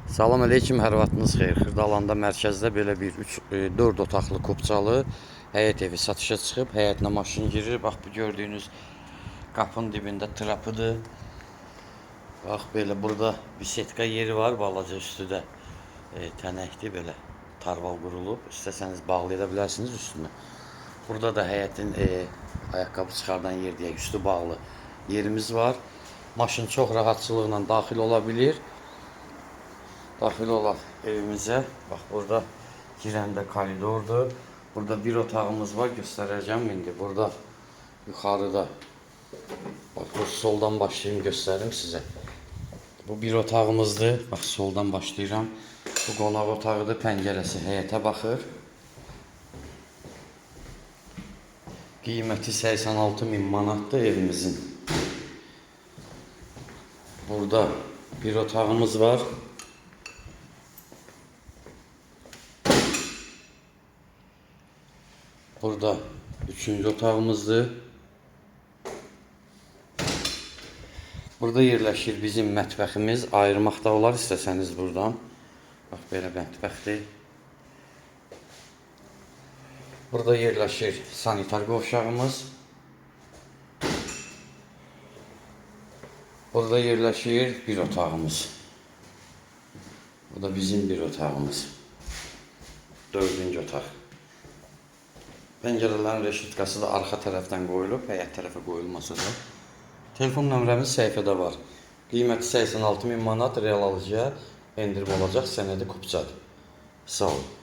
Salam əleykum, hər vaxtınız xeyir. Xırdalanda mərkəzdə belə bir 4 otaqlı Kopçalı həyət evi satışa çıxıb. Həyətinə maşın girir. Bax, bu gördüyünüz qapının dibində trapıdır. Bax, belə burada bisetka yeri var, balaca üstüdə tənəkdir, belə tarval qurulub. İstəsəniz bağlaya bilərsiniz üstünü. Burada da həyətin ayaqqabı çıxardan yer deyək, üstü bağlı yerimiz var. Maşın çox rahatçılıqla daxil ola bilir. Daxil olaq evimizə. Bax, burada girəndə koridordur. Burada bir otağımız var, göstərəcəm indi. Burada yuxarıda, bax, soldan başlayayım, göstərim sizə. Bu bir otağımızdır. Bax, soldan başlayıram. Bu qonaq otağıdır, pəncərəsi həyətə baxır. Qiyməti 86.000 manatdır evimizin. Burada bir otağımız var. Burada üçüncü otağımızdır. Burada yerləşir bizim mətbəximiz. Ayırmaq da olar istəsəniz buradan. Bax, belə mətbəxdir. Burada yerləşir sanitar qovşağımız. Burada yerləşir bir otağımız. Bu da bizim bir otağımız. Dördüncü otaq. Pəncərələrin reşitkası da arxa tərəfdən qoyulub, həyət tərəfə qoyulmasa da. Telefon nömrəmiz səhifədə var. Qiyməti 86.000 manat, real alıcıya endirim olacaq, sənədi Kopçalı. Sağ olun.